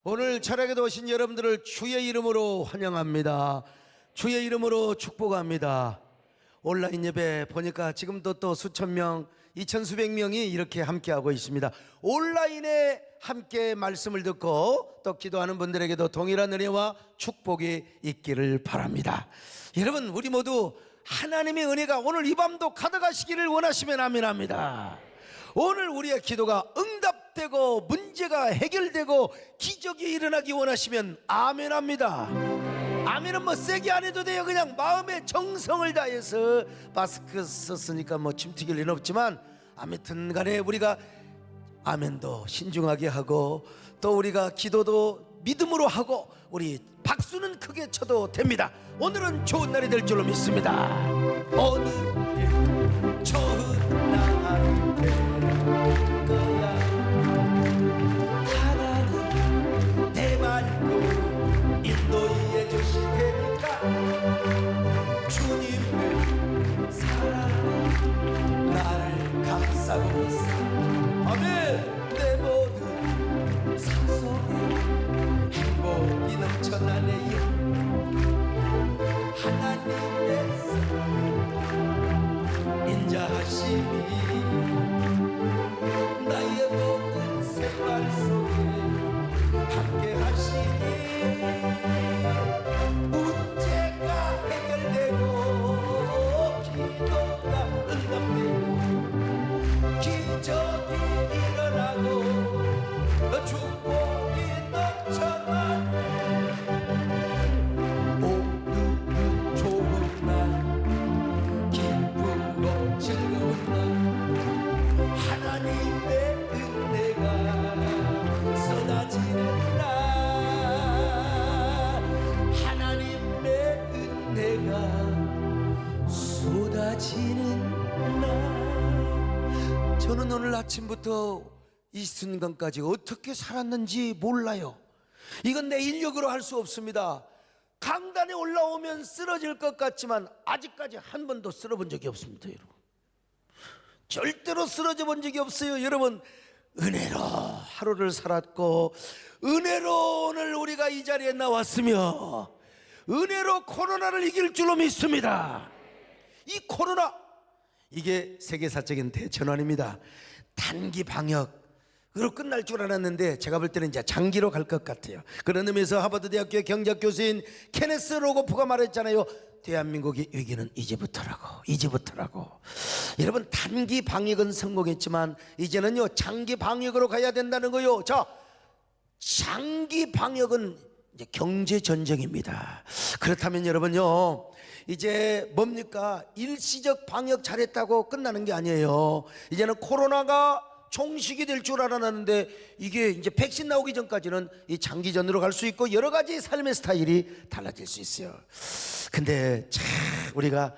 오늘 철학에 오신 여러분들을 주의 이름으로 환영합니다. 주의 이름으로 축복합니다. 온라인 예배 보니까 지금도 또 수천 명, 이천수백 명이 이렇게 함께하고 있습니다. 온라인에 함께 말씀을 듣고 또 기도하는 분들에게도 동일한 은혜와 축복이 있기를 바랍니다. 여러분, 우리 모두 하나님의 은혜가 오늘 이 밤도 가득하시기를 원하시면 아멘합니다. 오늘 우리의 기도가 응답되고 문제가 해결되고 기적이 일어나기 원하시면 아멘합니다. 아멘은 뭐 세게 안 해도 돼요. 그냥 마음의 정성을 다해서. 마스크 썼으니까 뭐 침 튀길 일은 없지만 아무튼 간에 우리가 아멘도 신중하게 하고 또 우리가 기도도 믿음으로 하고 우리 박수는 크게 쳐도 됩니다. 오늘은 좋은 날이 될 줄로 믿습니다. 오늘 좋은 날이 될 거야. 하나님 내 말고 인도해 주실 테니까 주님의 사랑이 나를 감싸고 있어. 아멘. 내 모든 삶 속에 행복이 넘쳐나네요. 하나님의 인자하심이 나의 모든 생활 속에 함께 하시니 문제가 해결되고 기도가 응답되고 기적이 일어나고 축복이 넘쳐나네. 오늘은 좋은 날, 기쁘고 즐거운 날, 하나님의 은혜가 쏟아지는 날, 하나님의 은혜가 쏟아지는 날. 저는 오늘 아침부터 이 순간까지 어떻게 살았는지 몰라요. 이건 내 인력으로 할 수 없습니다. 강단에 올라오면 쓰러질 것 같지만 아직까지 한 번도 쓰러본 적이 없습니다. 여러분, 절대로 쓰러져 본 적이 없어요. 여러분, 은혜로 하루를 살았고 은혜로 오늘 우리가 이 자리에 나왔으며 은혜로 코로나를 이길 줄로 믿습니다. 이 코로나, 이게 세계사적인 대전환입니다. 단기 방역으로 끝날 줄 알았는데 제가 볼 때는 이제 장기로 갈 것 같아요. 그런 의미에서 하버드 대학교의 경제학 교수인 케네스 로고프가 말했잖아요. 대한민국의 위기는 이제부터라고. 여러분, 단기 방역은 성공했지만 이제는요 장기 방역으로 가야 된다는 거요. 자, 장기 방역은 이제 경제 전쟁입니다. 그렇다면 여러분요, 이제 뭡니까? 일시적 방역 잘했다고 끝나는 게 아니에요. 이제는 코로나가 종식이 될 줄 알았는데 이게 이제 백신 나오기 전까지는 이 장기전으로 갈 수 있고 여러 가지 삶의 스타일이 달라질 수 있어요. 근데 참 우리가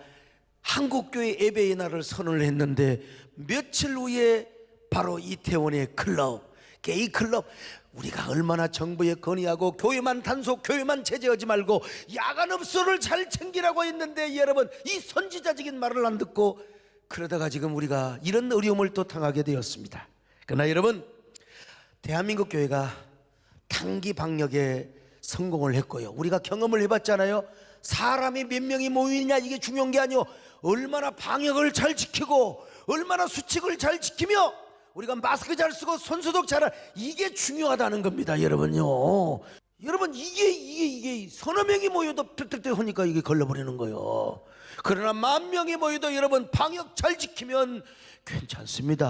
한국교회 예배의 날을 선언을 했는데 며칠 후에 바로 이태원의 클럽, 게이 클럽, 우리가 얼마나 정부에 건의하고 교회만 단속, 교회만 제재하지 말고 야간업소를 잘 챙기라고 했는데 여러분, 이 선지자적인 말을 안 듣고 그러다가 지금 우리가 이런 어려움을 또 당하게 되었습니다. 그러나 여러분, 대한민국 교회가 단기 방역에 성공을 했고요, 우리가 경험을 해봤잖아요. 사람이 몇 명이 모이느냐 이게 중요한 게 아니요, 얼마나 방역을 잘 지키고 얼마나 수칙을 잘 지키며 우리가 마스크 잘 쓰고 손소독 잘하, 이게 중요하다는 겁니다. 여러분요, 여러분, 이게 서너 명이 모여도 뜩뜩뜩 하니까 이게 걸려버리는 거예요. 그러나 만 명이 모여도 여러분 방역 잘 지키면 괜찮습니다.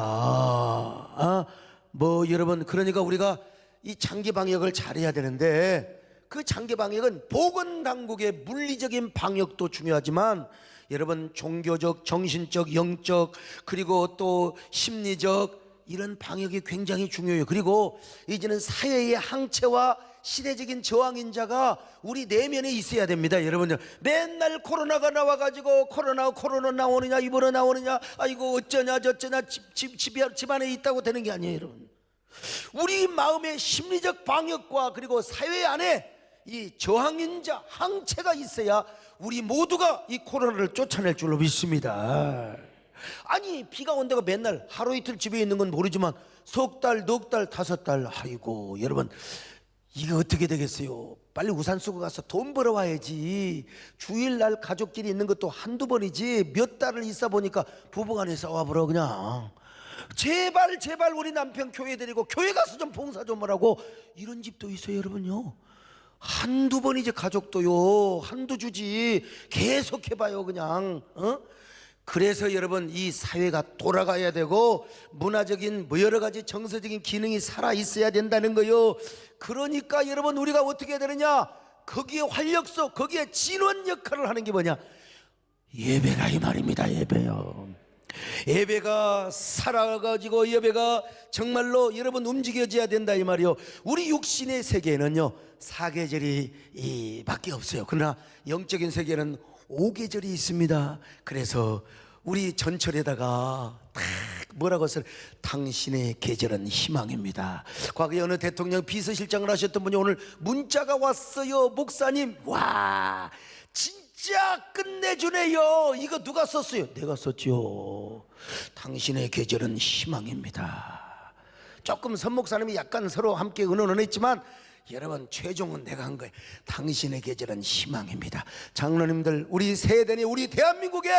여러분, 그러니까 우리가 이 장기 방역을 잘해야 되는데 그 장기 방역은 보건당국의 물리적인 방역도 중요하지만 여러분, 종교적, 정신적, 영적, 그리고 또 심리적, 이런 방역이 굉장히 중요해요. 그리고 이제는 사회의 항체와 시대적인 저항인자가 우리 내면에 있어야 됩니다. 여러분요, 맨날 코로나가 나와가지고 코로나 나오느냐 이번에 나오느냐, 아이고 어쩌냐 저쩌냐 집 안에 있다고 되는 게 아니에요. 여러분, 우리 마음의 심리적 방역과 그리고 사회 안에 이 저항인자, 항체가 있어야 우리 모두가 이 코로나를 쫓아낼 줄로 믿습니다. 아니, 비가 온다고 맨날 하루 이틀 집에 있는 건 모르지만 석 달, 넉 달, 5달, 아이고 여러분, 이게 어떻게 되겠어요? 빨리 우산 쓰고 가서 돈 벌어와야지. 주일날 가족끼리 있는 것도 한두 번이지 몇 달을 있어 보니까 부부간에 싸워버려 그냥. 제발 제발 우리 남편 교회 데리고 교회 가서 좀 봉사 좀 하라고. 이런 집도 있어요 여러분요. 한두 번이지 가족도요. 한두 주지 계속 해봐요 그냥. 그래서 여러분 이 사회가 돌아가야 되고 문화적인 뭐 여러 가지 정서적인 기능이 살아 있어야 된다는 거요. 그러니까 여러분 우리가 어떻게 해야 되느냐? 거기에 활력소, 거기에 진원 역할을 하는 게 뭐냐? 예배가 이 말입니다. 예배요. 예배가 살아가지고 예배가 정말로 여러분 움직여져야 된다 이 말이요. 우리 육신의 세계에는요 4계절이 밖에 없어요. 그러나 영적인 세계는 5계절이 있습니다. 그래서 우리 전철에다가 딱 뭐라고 써요? 당신의 계절은 희망입니다. 과거에 어느 대통령 비서실장을 하셨던 분이 오늘 문자가 왔어요. 목사님, 와 진짜 끝내주네요. 이거 누가 썼어요? 내가 썼죠. 당신의 계절은 희망입니다. 조금 선 목사님이 약간 서로 함께 의논했지만 여러분 최종은 내가 한 거예요. 당신의 계절은 희망입니다. 장로님들, 우리 세대니 우리 대한민국의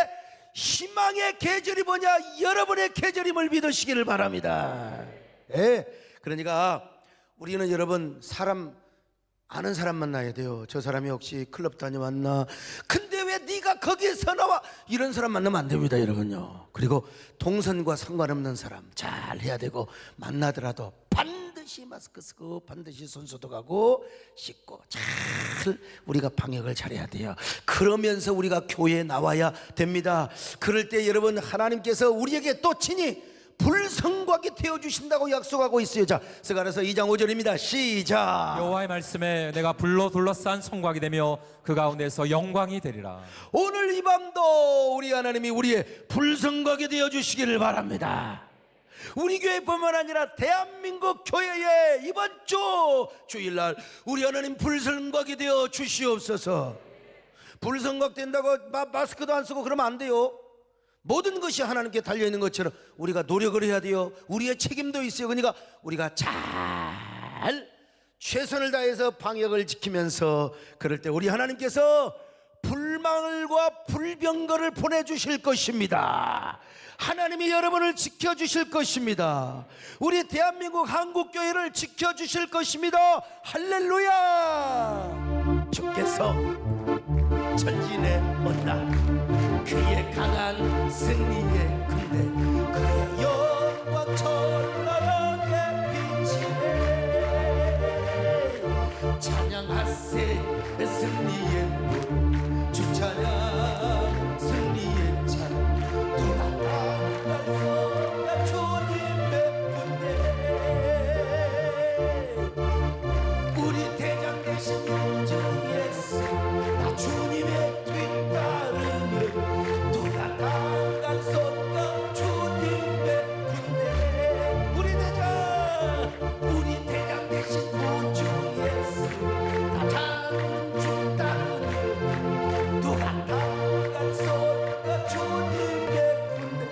희망의 계절이 뭐냐? 여러분의 계절임을 믿으시기를 바랍니다. 예. 그러니까 우리는 여러분 사람 아는 사람 만나야 돼요. 저 사람이 혹시 클럽 다녀왔나? 근데 왜 네가 거기에서 나와? 이런 사람 만나면 안 됩니다 여러분요. 그리고 동선과 상관없는 사람 잘 해야 되고, 만나더라도 반드시 마스크 쓰고 반드시 손 소독하고 씻고 잘 우리가 방역을 잘해야 돼요. 그러면서 우리가 교회에 나와야 됩니다. 그럴 때 여러분 하나님께서 우리에게 또 친히 불성곽이 되어주신다고 약속하고 있어요. 자, 스가랴서 2장 5절입니다 시작. 여호와의 말씀에 내가 불로 둘러싼 성곽이 되며 그 가운데서 영광이 되리라. 오늘 이 밤도 우리 하나님이 우리의 불성곽이 되어주시기를 바랍니다. 우리 교회뿐만 아니라 대한민국 교회에 이번 주 주일날 우리 하나님 불성곽이 되어 주시옵소서. 불성곽 된다고 마스크도 안 쓰고 그러면 안 돼요. 모든 것이 하나님께 달려있는 것처럼 우리가 노력을 해야 돼요. 우리의 책임도 있어요. 그러니까 우리가 잘 최선을 다해서 방역을 지키면서, 그럴 때 우리 하나님께서 불망을과 불병거를 보내주실 것입니다. 하나님이 여러분을 지켜주실 것입니다. 우리 대한민국 한국교회를 지켜주실 것입니다. 할렐루야. 주께서 전진해 온다. 그의 강한 승리의 군대, 그의 영광 찬란하게 비치네. 찬양하세 승리의 문, 주 찬양 승리의 찬양. 두나라서 주님의 군대, 우리 대장 대신 주 예수, 나 주님의 뒤따르며 우리 대장 대신 구주 예수, 다 장주 따르며 누가 나갈 손가 주님의 군대.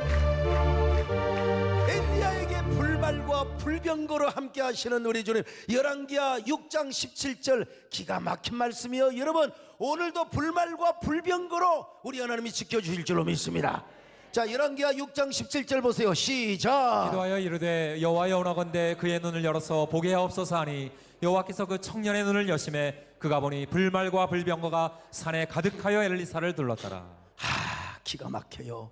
엘리야에게 불말과 불병거로 함께 하시는 우리 주님, 열왕기하 6장 17절 기가 막힌 말씀이요. 여러분 오늘도 불말과 불병거로 우리 하나님이 지켜주실 줄로 믿습니다. 자, 열왕기하 6장 17절 보세요. 시작. 기도하여 이르되 여호와여 원하건대 그의 눈을 열어서 보게 하옵소서 하니 여호와께서 그 청년의 눈을 여심해 그가 보니 불말과 불병거가 산에 가득하여 엘리사를 둘렀더라. 기가 막혀요.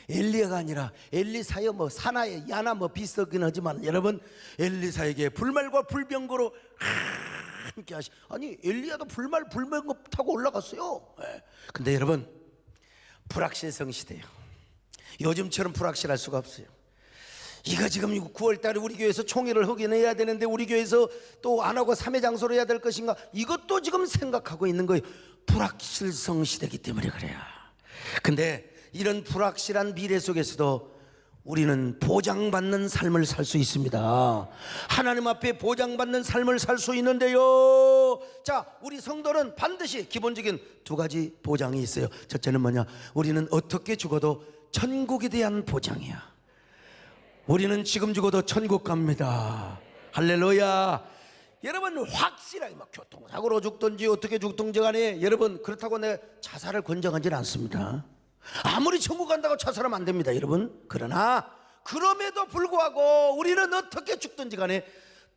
엘리야가 아니라 엘리사여, 뭐 사나의 야나 뭐 비슷하긴 하지만 여러분 엘리사에게 불말과 불병거로 함께 하시. 아니 엘리야도 불말 불병거 타고 올라갔어요. 근데 여러분 불확실성 시대예요. 요즘처럼 불확실할 수가 없어요. 이거 지금 9월달에 우리 교회에서 총회를 하긴 해야 되는데 우리 교회에서 또 안 하고 3회 장소로 해야 될 것인가, 이것도 지금 생각하고 있는 거예요. 불확실성 시대이기 때문에 그래요. 근데 이런 불확실한 미래 속에서도 우리는 보장받는 삶을 살 수 있습니다. 하나님 앞에 보장받는 삶을 살 수 있는데요. 자, 우리 성도는 반드시 기본적인 두 가지 보장이 있어요. 첫째는 뭐냐? 우리는 어떻게 죽어도 천국에 대한 보장이야. 우리는 지금 죽어도 천국 갑니다. 할렐루야. 여러분 확실하게 막 교통사고로 죽든지 어떻게 죽든지 간에 여러분 그렇다고 내 자살을 권장하지는 않습니다. 아무리 천국 간다고 자살하면 안 됩니다 여러분. 그러나 그럼에도 불구하고 우리는 어떻게 죽든지 간에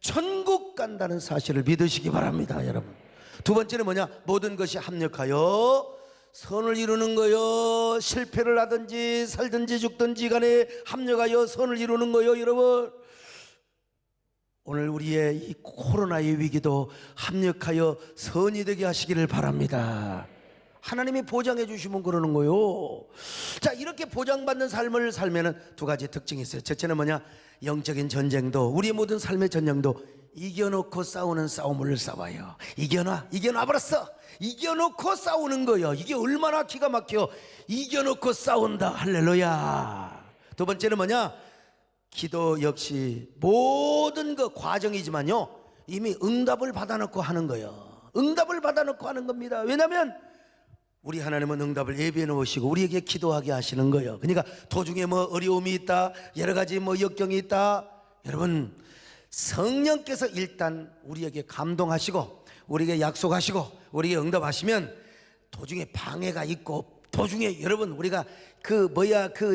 천국 간다는 사실을 믿으시기 바랍니다 여러분. 두 번째는 뭐냐? 모든 것이 합력하여 선을 이루는 거요. 실패를 하든지 살든지 죽든지 간에 합력하여 선을 이루는 거요 여러분. 오늘 우리의 이 코로나의 위기도 합력하여 선이 되게 하시기를 바랍니다. 하나님이 보장해 주시면 그러는 거요. 자, 이렇게 보장받는 삶을 살면은 두 가지 특징이 있어요. 첫째는 뭐냐? 영적인 전쟁도, 우리의 모든 삶의 전쟁도 이겨놓고 싸우는 싸움을 싸워요. 이겨놔 버렸어. 이겨놓고 싸우는 거요. 이게 얼마나 기가 막혀. 이겨놓고 싸운다. 할렐루야. 두 번째는 뭐냐? 기도 역시 모든 그 과정이지만요, 이미 응답을 받아놓고 하는 거예요. 응답을 받아놓고 하는 겁니다. 왜냐하면 우리 하나님은 응답을 예비해 놓으시고 우리에게 기도하게 하시는 거예요. 그러니까 도중에 뭐 어려움이 있다, 여러 가지 뭐 역경이 있다, 여러분 성령께서 일단 우리에게 감동하시고 우리에게 약속하시고 우리에게 응답하시면 도중에 방해가 있고 도중에 여러분 우리가 그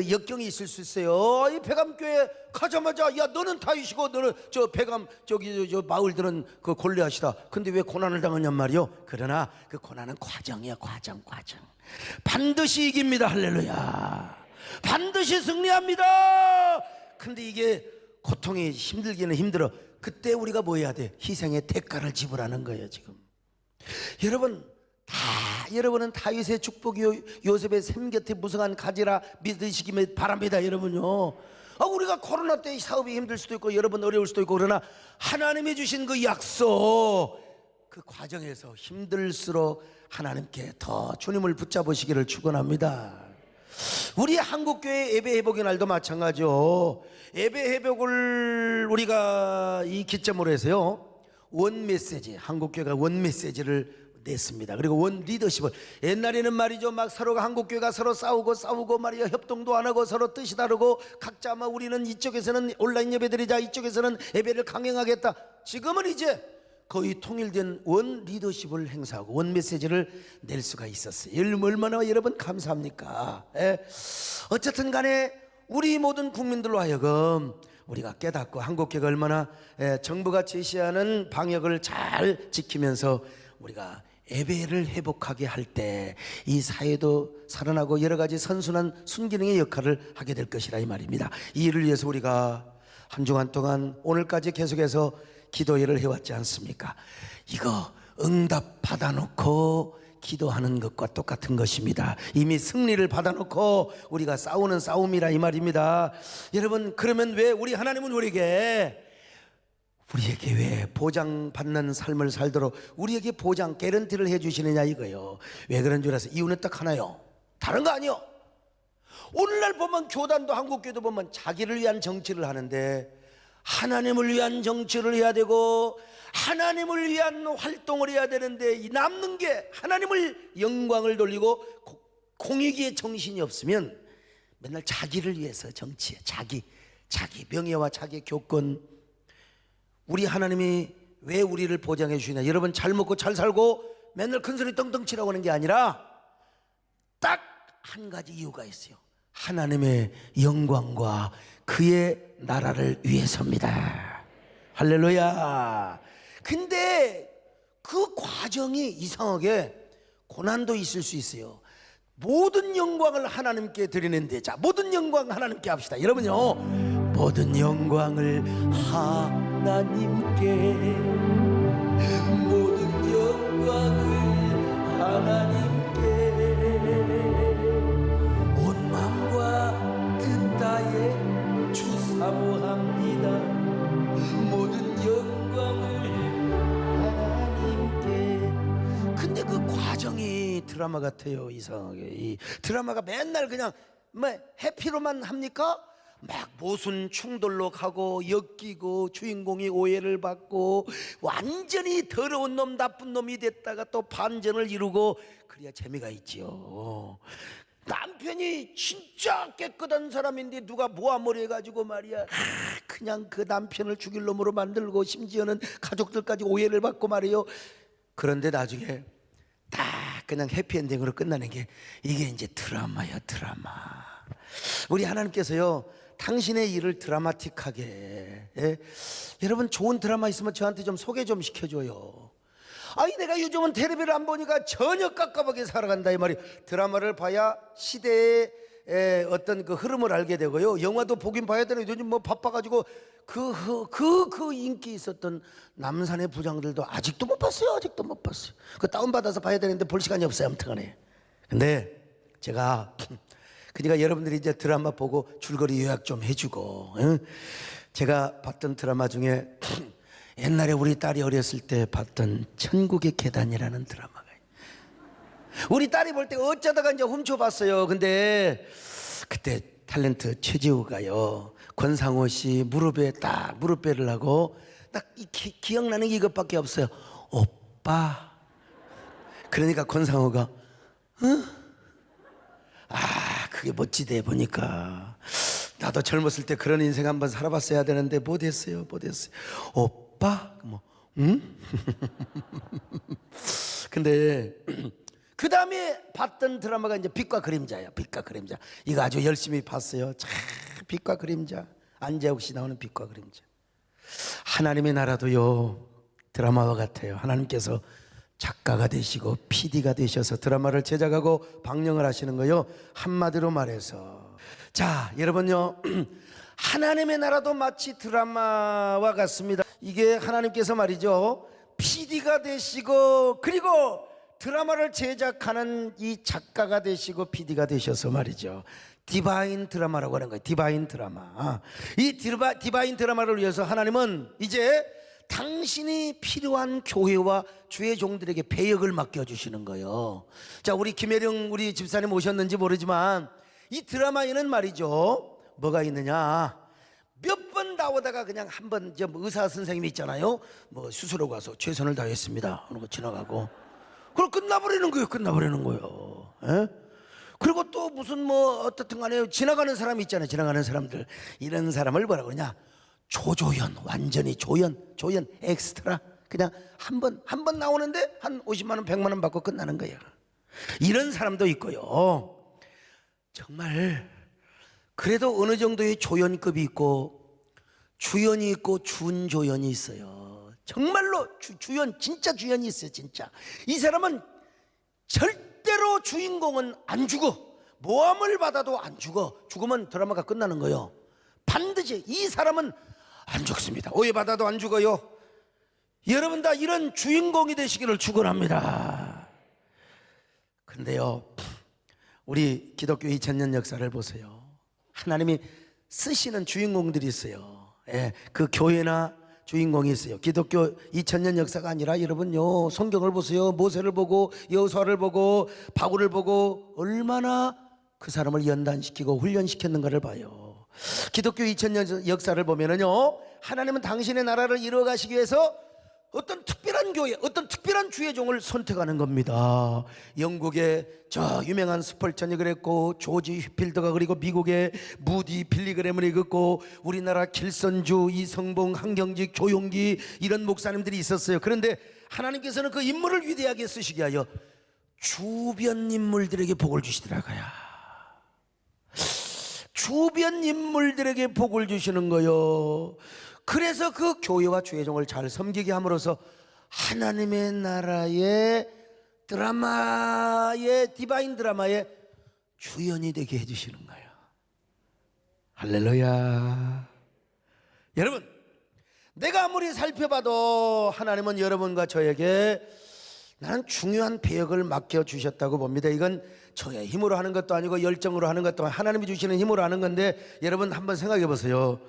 역경이 있을 수 있어요. 이 백암교회 가자마자 야 너는 다윗이고 너는 저 백암 저 마을들은 그 골리앗이다. 근데 왜 고난을 당하냔 말이요. 그러나 그 고난은 과정이야. 과정. 반드시 이깁니다. 할렐루야. 반드시 승리합니다. 근데 이게 고통이 힘들기는 힘들어. 그때 우리가 뭐 해야 돼? 희생의 대가를 지불하는 거예요 지금. 여러분은 다윗의 축복이요 요셉의 샘 곁에 무성한 가지라 믿으시기 바랍니다 여러분요. 우리가 코로나 때 사업이 힘들 수도 있고 여러분 어려울 수도 있고, 그러나 하나님이 주신 그 약속, 그 과정에서 힘들수록 하나님께 더 주님을 붙잡으시기를 축원합니다. 우리 한국교회 예배회복의 날도 마찬가지요. 예배회복을 우리가 이 기점으로 해서요, 원메시지, 한국교회가 원메시지를 냈습니다. 그리고 원 리더십을, 옛날에는 말이죠, 막 서로가 한국교회가 서로 싸우고 말이야, 협동도 안 하고 서로 뜻이 다르고 각자 막 우리는 이쪽에서는 온라인 예배드리자, 이쪽에서는 예배를 강행하겠다. 지금은 이제 거의 통일된 원 리더십을 행사하고 원 메시지를 낼 수가 있었어요. 얼마나 여러분 감사합니까? 어쨌든 간에 우리 모든 국민들로 하여금 우리가 깨닫고 한국교회가 얼마나 정부가 제시하는 방역을 잘 지키면서 우리가 예배를 회복하게 할 때 이 사회도 살아나고 여러 가지 선순환 순기능의 역할을 하게 될 것이라 이 말입니다. 이 일을 위해서 우리가 한 주간 동안 오늘까지 계속해서 기도회를 해왔지 않습니까? 이거 응답 받아놓고 기도하는 것과 똑같은 것입니다. 이미 승리를 받아놓고 우리가 싸우는 싸움이라 이 말입니다. 여러분, 그러면 왜 우리 하나님은 우리에게 왜 보장받는 삶을 살도록 우리에게 보장, 개런티를 해주시느냐 이거요. 왜 그런 줄 아세요? 이유는 딱 하나요. 다른 거 아니요. 오늘날 보면 교단도 한국교회도 보면 자기를 위한 정치를 하는데 하나님을 위한 정치를 해야 되고 하나님을 위한 활동을 해야 되는데 이 남는 게 하나님을 영광을 돌리고 공익의 정신이 없으면 맨날 자기를 위해서 정치해. 자기 명예와 자기 교권. 우리 하나님이 왜 우리를 보장해 주시냐? 여러분, 잘 먹고 잘 살고 맨날 큰소리 떵떵 치라고 하는 게 아니라 딱 한 가지 이유가 있어요. 하나님의 영광과 그의 나라를 위해서입니다. 할렐루야. 근데 그 과정이 이상하게 고난도 있을 수 있어요. 모든 영광을 하나님께 드리는데, 자, 모든 영광 하나님께 합시다. 여러분요, 모든 영광을 하나님께, 모든 영광을 하나님께 온 마음과 뜻 다해 주 사모합니다. 모든 영광을 하나님께. 근데 그 과정이 드라마 같아요. 이상하게 이 드라마가 맨날 그냥 뭐 해피로만 합니까? 막 모순 충돌로 가고 엮이고 주인공이 오해를 받고 완전히 더러운 놈 나쁜 놈이 됐다가 또 반전을 이루고 그래야 재미가 있지요. 남편이 진짜 깨끗한 사람인데 누가 모아머리 해가지고 말이야, 그냥 그 남편을 죽일 놈으로 만들고 심지어는 가족들까지 오해를 받고 말이에요. 그런데 나중에 딱 그냥 해피엔딩으로 끝나는 게 이게 이제 드라마야, 드라마. 우리 하나님께서요, 당신의 일을 드라마틱하게, 예? 여러분 좋은 드라마 있으면 저한테 좀 소개 좀 시켜줘요. 아니 내가 요즘은 텔레비를 안 보니까 전혀 깝깝하게 살아간다 이 말이. 드라마를 봐야 시대의 어떤 그 흐름을 알게 되고요, 영화도 보긴 봐야 되는. 요즘 뭐 바빠가지고 그 인기 있었던 남산의 부장들도 아직도 못 봤어요. 아직도 못 봤어요. 그 다운받아서 봐야 되는데 볼 시간이 없어요. 아무튼간에. 근데 제가 그러니까 여러분들이 이제 드라마 보고 줄거리 요약 좀 해주고, 응? 제가 봤던 드라마 중에 옛날에 우리 딸이 어렸을 때 봤던 천국의 계단이라는 드라마가 있어요. 우리 딸이 볼 때 어쩌다가 이제 훔쳐봤어요. 근데 그때 탤런트 최지우가요, 권상우 씨 무릎에 딱 무릎배를 하고 딱 기억나는 게 이것밖에 없어요. 오빠. 그러니까 권상우가 그게 멋지대. 보니까 나도 젊었을 때 그런 인생 한번 살아봤어야 되는데 못했어요. 오빠? 뭐 응? 근데 그 다음에 봤던 드라마가 이제 빛과 그림자예요. 빛과 그림자. 이거 아주 열심히 봤어요. 참, 빛과 그림자. 안재욱 씨 나오는 빛과 그림자. 하나님의 나라도요, 드라마와 같아요. 하나님께서 작가가 되시고 PD가 되셔서 드라마를 제작하고 방영을 하시는 거요. 한마디로 말해서, 자 여러분요, 하나님의 나라도 마치 드라마와 같습니다. 이게 하나님께서 말이죠, PD가 되시고 그리고 드라마를 제작하는 이 작가가 되시고 PD가 되셔서 말이죠, 디바인 드라마라고 하는 거예요. 디바인 드라마. 이 디바인 드라마를 위해서 하나님은 이제 당신이 필요한 교회와 주의 종들에게 배역을 맡겨주시는 거예요. 자, 우리 김혜령 우리 집사님 오셨는지 모르지만 이 드라마에는 말이죠, 뭐가 있느냐, 몇 번 나오다가 그냥 한번 의사 선생님이 있잖아요, 뭐 수술하고 가서 최선을 다했습니다 하는 거 지나가고 그걸 끝나버리는 거예요. 에? 그리고 또 무슨 뭐 어떻든 간에 지나가는 사람이 있잖아요. 지나가는 사람들, 이런 사람을 뭐라 그러냐, 조조연. 완전히 조연 엑스트라. 그냥 한 번 나오는데 한 50만 원 100만 원 받고 끝나는 거예요. 이런 사람도 있고요, 정말 그래도 어느 정도의 조연급이 있고 주연이 있고 준조연이 있어요. 정말로 주연, 진짜 주연이 있어요. 진짜 이 사람은 절대로 주인공은 안 죽어. 모함을 받아도 안 죽어. 죽으면 드라마가 끝나는 거예요. 반드시 이 사람은 안 죽습니다. 오해받아도 안 죽어요. 여러분 다 이런 주인공이 되시기를 축원합니다. 그런데요, 우리 기독교 2000년 역사를 보세요. 하나님이 쓰시는 주인공들이 있어요. 예, 그 교회나 주인공이 있어요. 기독교 2000년 역사가 아니라 여러분요, 성경을 보세요. 모세를 보고 여호수아를 보고 바울을 보고 얼마나 그 사람을 연단시키고 훈련시켰는가를 봐요. 기독교 2000년 역사를 보면은요, 하나님은 당신의 나라를 이루어가시기 위해서 어떤 특별한 교회, 어떤 특별한 주의 종을 선택하는 겁니다. 영국의 저 유명한 스펄전이 그랬고, 조지 휘필드가 그리고 미국의 무디 빌리그램을 그랬고, 우리나라 길선주, 이성봉, 한경직, 조용기 이런 목사님들이 있었어요. 그런데 하나님께서는 그 인물을 위대하게 쓰시게 하여 주변 인물들에게 복을 주시더라고요. 주변 인물들에게 복을 주시는 거요. 그래서 그 교회와 주의 종을 잘 섬기게 함으로써 하나님의 나라의 드라마의 디바인 드라마의 주연이 되게 해주시는 거예요. 할렐루야. 여러분, 내가 아무리 살펴봐도 하나님은 여러분과 저에게 나는 중요한 배역을 맡겨주셨다고 봅니다. 이건 저의 힘으로 하는 것도 아니고 열정으로 하는 것도 아니고 하나님이 주시는 힘으로 하는 건데, 여러분 한번 생각해 보세요.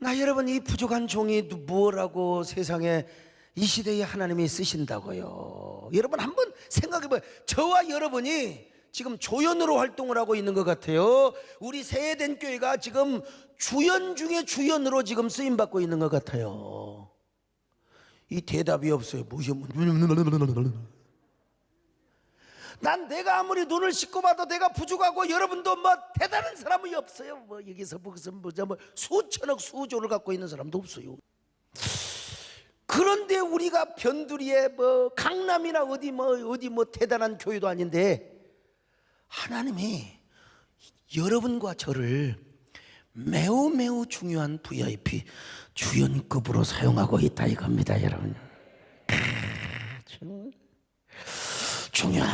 나 여러분 이 부족한 종이 뭐라고 세상에 이 시대에 하나님이 쓰신다고요. 여러분 한번 생각해 봐요. 저와 여러분이 지금 조연으로 활동을 하고 있는 것 같아요. 우리 세해된 교회가 지금 주연 중에 주연으로 지금 쓰임받고 있는 것 같아요. 이 대답이 없어요. 난 내가 아무리 눈을 씻고 봐도 내가 부족하고 여러분도 뭐 대단한 사람이 없어요. 뭐 여기서 무슨 뭐 수천억 수조를 갖고 있는 사람도 없어요. 그런데 우리가 변두리에 뭐 강남이나 어디 뭐 대단한 교회도 아닌데 하나님이 여러분과 저를 매우 중요한 VIP 주연급으로 사용하고 있다 이겁니다, 여러분. 중요한.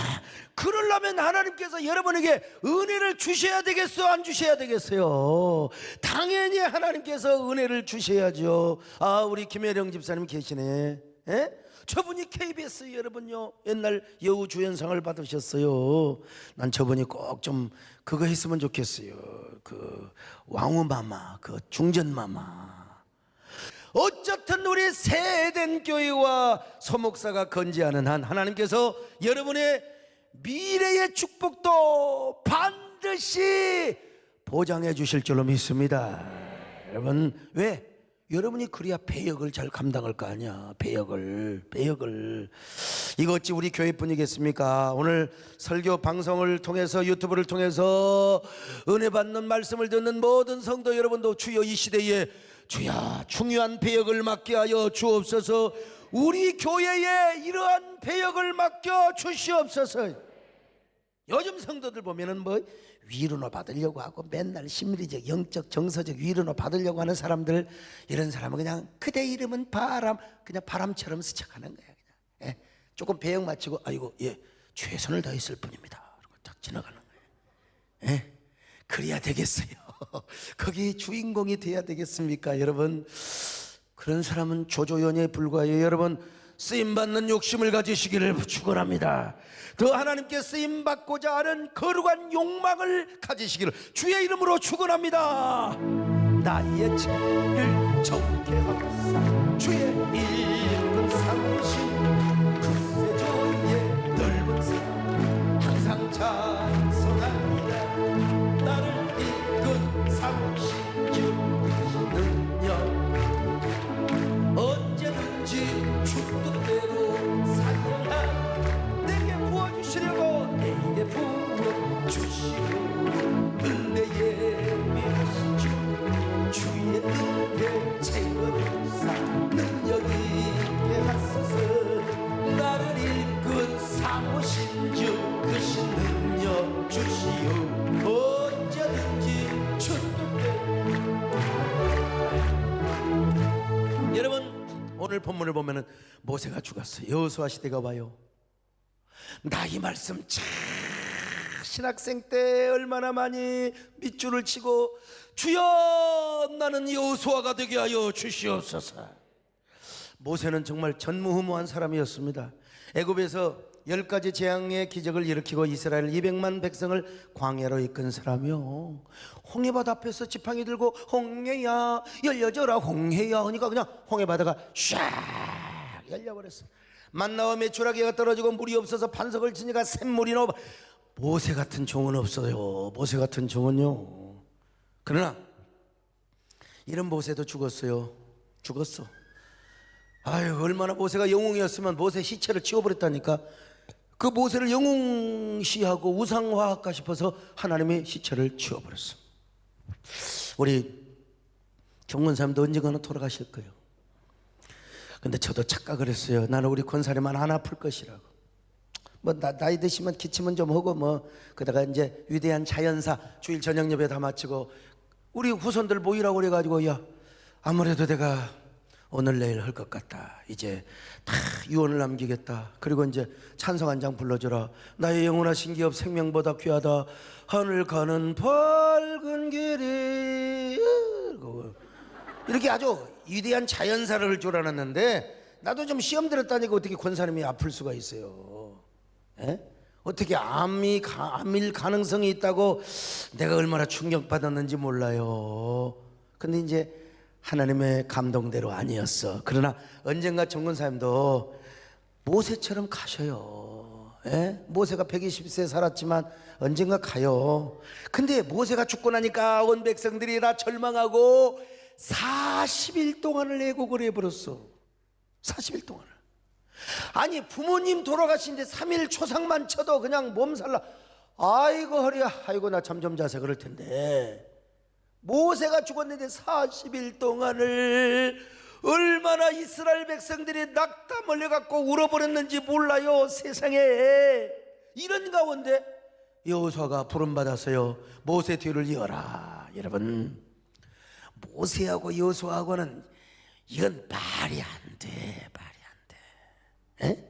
그러려면 하나님께서 여러분에게 은혜를 주셔야 되겠어요, 안 주셔야 되겠어요? 당연히 하나님께서 은혜를 주셔야죠. 아, 우리 김혜령 집사님 계시네. 에? 저분이 KBS 여러분요 옛날 여우 주연상을 받으셨어요. 난 저분이 꼭 좀 그거 했으면 좋겠어요. 그 왕후마마, 그 중전마마. 어쨌든 우리 세된 교회와 소목사가 건재하는 한 하나님께서 여러분의 미래의 축복도 반드시 보장해 주실 줄로 믿습니다. 여러분, 왜? 여러분이 그래야 배역을 잘 감당할 거 아니야. 배역을 이거 어찌 우리 교회뿐이겠습니까? 오늘 설교 방송을 통해서 유튜브를 통해서 은혜 받는 말씀을 듣는 모든 성도 여러분도 주여 이 시대에 주야 중요한 배역을 맡게 하여 주옵소서. 우리 교회에 이러한 배역을 맡겨 주시옵소서. 요즘 성도들 보면은 뭐 위로나 받으려고 하고 맨날 심리적 영적 정서적 위로나 받으려고 하는 사람들, 이런 사람은 그냥 그대 이름은 바람, 그냥 바람처럼 스쳐가는 거야. 그냥 예? 조금 배역 마치고 아이고 예 최선을 다했을 뿐입니다 그리고 딱 지나가는 거예요. 예? 그래야 되겠어요. 거기 주인공이 돼야 되겠습니까 여러분? 그런 사람은 조조연에 불과해요. 여러분, 쓰임받는 욕심을 가지시기를 축원합니다. 더 하나님께 쓰임받고자 하는 거룩한 욕망을 가지시기를 주의 이름으로 축원합니다. 나의 죄를 정케 하옵사 주의 이름 삼으신 그 세조의 넓은 산 항상 찬송합니다. 나를 이끈 삼으신 주 능력 언제든지 주뜻대로 사랑하 내게 부어주시려고 내 입에 부어주시고 은혜에 미하신 주 주의 은혜 채워주사 능력 있게 하소서. 나를 이끈 삼으신 주 크신 능력 주시오 언제든지 주뜻대로. 여러분, 오늘 본문을 보면은 모세가 죽었어요. 여호수아 시대가 와요. 나 이 말씀 참 신학생 때 얼마나 많이 밑줄을 치고 주여 나는 여호수아가 되게 하여 주시옵소서. 모세는 정말 전무후무한 사람이었습니다. 애굽에서 10가지 재앙의 기적을 일으키고 이스라엘 200만 백성을 광야로 이끈 사람이요. 홍해바다 앞에서 지팡이 들고 홍해야 열려져라 홍해야 하니까 그냥 홍해바다가 샥 열려버렸어. 만나와 메추라기가 떨어지고 물이 없어서 반석을 치니까 샘물이 나와. 모세 같은 종은 없어요. 모세 같은 종은요. 그러나 이런 모세도 죽었어요. 죽었어. 아유, 얼마나 모세가 영웅이었으면 모세 시체를 치워버렸다니까. 그 모세를 영웅시하고 우상화할까 싶어서 하나님의 시체를 치워버렸어. 우리 정권사님도 언젠가는 돌아가실 거예요. 근데 저도 착각을 했어요. 나는 우리 권사님만 안 아플 것이라고. 뭐 나이 드시면 기침은 좀 하고 뭐 그러다가 이제 위대한 자연사 주일 저녁 예배 다 마치고 우리 후손들 모이라고 그래가지고 야 아무래도 내가 오늘 내일 할 것 같다. 이제 다 유언을 남기겠다. 그리고 이제 찬송 한 장 불러줘라. 나의 영원하신 기업 생명보다 귀하다. 하늘 가는 밝은 길이 이렇게 아주 위대한 자연사를 할 줄 알았는데 나도 좀 시험 들었다니까 어떻게 권사님이 아플 수가 있어요. 에? 어떻게 암일 가능성이 있다고 내가 얼마나 충격받았는지 몰라요. 근데 이제 하나님의 감동대로 아니었어. 그러나 언젠가 정권사님도 모세처럼 가셔요. 에? 모세가 120세 살았지만 언젠가 가요. 근데 모세가 죽고 나니까 온 백성들이 다 절망하고 40일 동안을 애곡을 해버렸어. 40일 동안을. 아니 부모님 돌아가신 지 3일 초상만 쳐도 그냥 몸살나. 아이고 허리야, 아이고 나 잠 좀 자세 그럴 텐데, 모세가 죽었는데 40일 동안을 얼마나 이스라엘 백성들이 낙담 걸려갖고 울어버렸는지 몰라요. 세상에. 이런 가운데 여호수아가 부름받았어요. 모세 뒤를 이어라. 여러분, 모세하고 여호수아하고는 이건 말이 안 돼. 말이 안 돼. 에?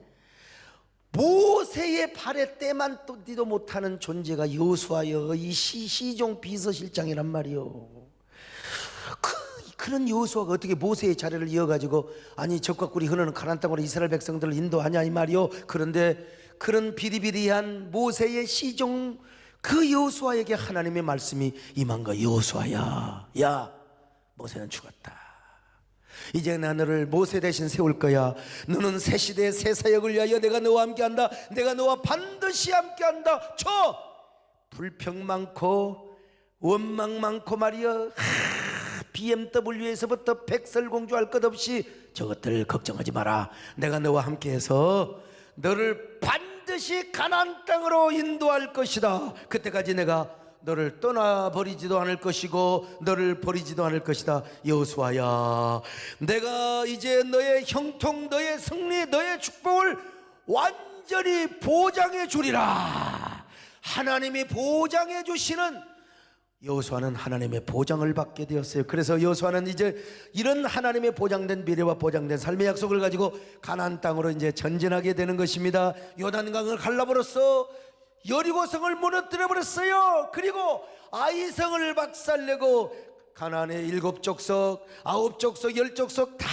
모세의 발에 때만 뜯지도 못하는 존재가 여호수아여, 이 시종 비서실장이란 말이요. 그런 여호수아가 어떻게 모세의 자리를 이어가지고 아니 적과 꿀이 흐르는 가나안 땅으로 이스라엘 백성들을 인도하냐 이 말이요. 그런데 그런 비리비리한 모세의 시종 그 여호수아에게 하나님의 말씀이 임한 거. 여호수아야, 야 모세는 죽었다. 이제 나 너를 모세 대신 세울 거야. 너는 새 시대의 새 사역을 위하여 내가 너와 함께한다. 내가 너와 반드시 함께한다. 저 불평 많고 원망 많고 말이야, BMW에서부터 백설공주 할 것 없이 저것들 걱정하지 마라. 내가 너와 함께해서 너를 반드시 가나안 땅으로 인도할 것이다. 그때까지 내가 너를 떠나버리지도 않을 것이고 너를 버리지도 않을 것이다. 여호수아야, 내가 이제 너의 형통, 너의 승리, 너의 축복을 완전히 보장해 주리라. 하나님이 보장해 주시는 여호수아는 하나님의 보장을 받게 되었어요. 그래서 여호수아는 이제 이런 하나님의 보장된 미래와 보장된 삶의 약속을 가지고 가나안 땅으로 이제 전진하게 되는 것입니다. 요단강을 갈라버렸어. 여리고성을 무너뜨려 버렸어요. 그리고 아이성을 박살내고 가나안의 7족속, 9족속, 10족속 다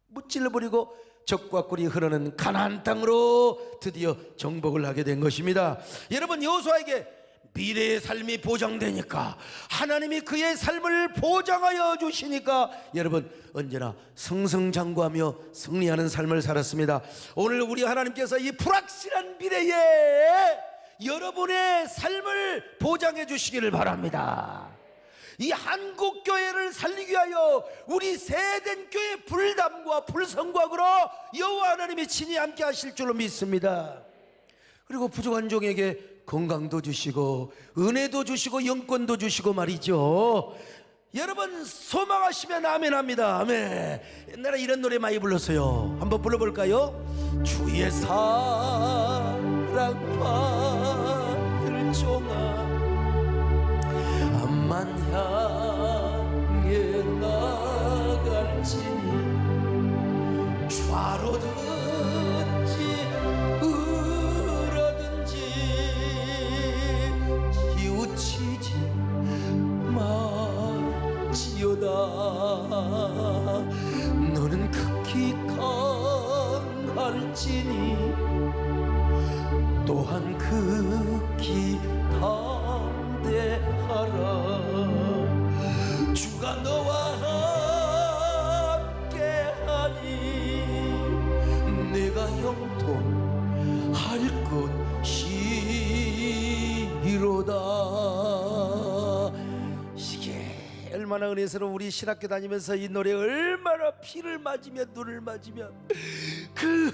무찔러 버리고 적과 꿀이 흐르는 가나안 땅으로 드디어 정복을 하게 된 것입니다. 여러분, 여호수아에게 미래의 삶이 보장되니까, 하나님이 그의 삶을 보장하여 주시니까 여러분 언제나 승승장구하며 승리하는 삶을 살았습니다. 오늘 우리 하나님께서 이 불확실한 미래에 여러분의 삶을 보장해 주시기를 바랍니다. 이 한국교회를 살리기 위하여 우리 세된 교회 불담과 불성곽으로 여호와 하나님이 친히 함께 하실 줄로 믿습니다. 그리고 부족한 종에게 건강도 주시고 은혜도 주시고 영권도 주시고 말이죠. 여러분 소망하시면 아멘 합니다. 아멘. 옛날에 이런 노래 많이 불렀어요. 한번 불러볼까요? 주의 사랑 받을 종아 암만 향해 나갈지니 좌로든지 우로든지 치우치지 마지어다. 너는 극히 강할지니 또한 극히 담대하라. 주가 너와 함께하니 내가 형통할 것이로다. 이게 얼마나 은혜스러운, 우리 신학교 다니면서 이 노래 얼마나 피를 맞으며 눈을 맞으며 그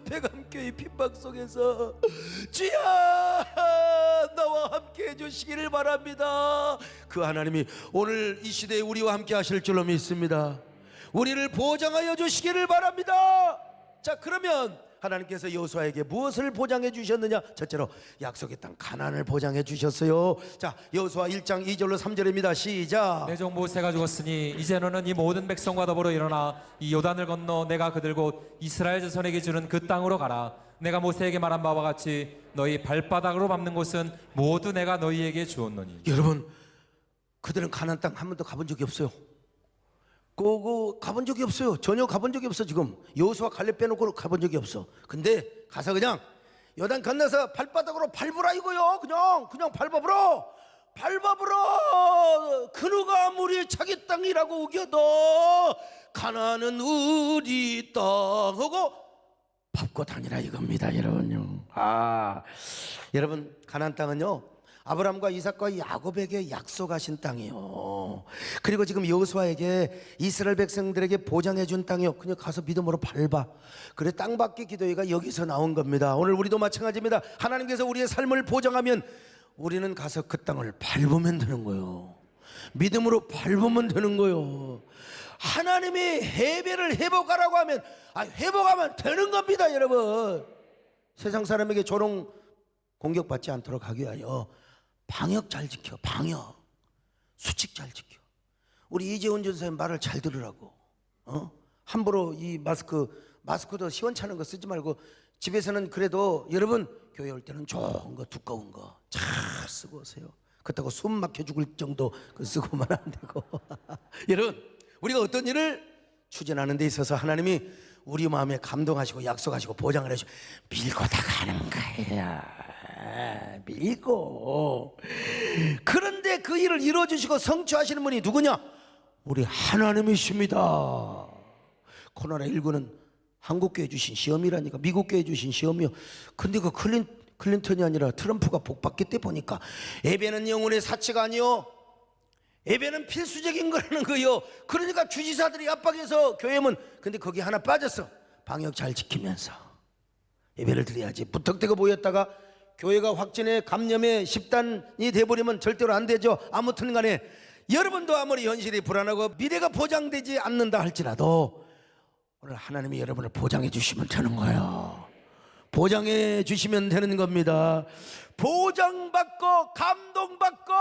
백암교회 핍박 속에서 주야 나와 함께 해주시기를 바랍니다. 그 하나님이 오늘 이 시대에 우리와 함께 하실 줄로 믿습니다. 우리를 보장하여 주시기를 바랍니다. 자, 그러면 하나님께서 여호수아에게 무엇을 보장해 주셨느냐? 첫째로 약속의 땅 가나안을 보장해 주셨어요. 자, 여호수아 1장 2절로 3절입니다. 시작. 내 종 모세가 죽었으니 이제 너는 이 모든 백성과 더불어 일어나 이 요단을 건너 내가 그들 곧 이스라엘 자손에게 주는 그 땅으로 가라. 내가 모세에게 말한 바와 같이 너희 발바닥으로 밟는 곳은 모두 내가 너희에게 주었노니. 여러분, 그들은 가나안 땅 한 번도 가본 적이 없어요. 가본 적이 없어요. 전혀 가본 적이 없어. 지금 여호수아 갈렙 빼놓고 가본 적이 없어. 근데 가서 그냥 요단 건너서 발바닥으로 밟으라 이거요. 그냥 밟아보라. 그 누가 아무리 자기 땅이라고 우겨도 가나안은 우리 땅 하고 밟고 다니라 이겁니다. 여러분요. 여러분 가나안 땅은요 아브라함과 이삭과 야곱에게 약속하신 땅이요. 그리고 지금 여호수아에게 이스라엘 백성들에게 보장해 준 땅이요. 그냥 가서 믿음으로 밟아. 그래 땅 받기 기도회가 여기서 나온 겁니다. 오늘 우리도 마찬가지입니다. 하나님께서 우리의 삶을 보장하면 우리는 가서 그 땅을 밟으면 되는 거예요. 믿음으로 밟으면 되는 거예요. 하나님이 해배를 회복하라고 하면 회복하면 되는 겁니다, 여러분. 세상 사람에게 조롱 공격받지 않도록 하기 위하여 방역 잘 지켜. 방역 수칙 잘 지켜. 우리 이재훈 전사님 말을 잘 들으라고. 함부로 이 마스크도 시원찮은 거 쓰지 말고 집에서는 그래도 여러분 교회 올 때는 좋은 거 두꺼운 거 잘 쓰고 오세요. 그렇다고 숨 막혀 죽을 정도 쓰고만 안 되고. 여러분 우리가 어떤 일을 추진하는 데 있어서 하나님이 우리 마음에 감동하시고 약속하시고 보장을 해주시고 밀고 나가는 거예요. 밀고. 그런데 그 일을 이루어주시고 성취하시는 분이 누구냐? 우리 하나님이십니다. 코로나19는 한국교회 주신 시험이라니까. 미국교회 주신 시험이요. 근데 그 클린턴이 아니라 트럼프가 복받기 때 보니까 예배는 영혼의 사치가 아니요 예배는 필수적인 거라는 거요. 그러니까 주지사들이 압박해서 교회면 근데 거기 하나 빠졌어. 방역 잘 지키면서 예배를 드려야지. 무턱대고 모였다가 교회가 확진에 감염에 집단이 돼버리면 절대로 안 되죠. 아무튼 간에 여러분도 아무리 현실이 불안하고 미래가 보장되지 않는다 할지라도 오늘 하나님이 여러분을 보장해 주시면 되는 거예요. 보장해 주시면 되는 겁니다. 보장받고 감동받고.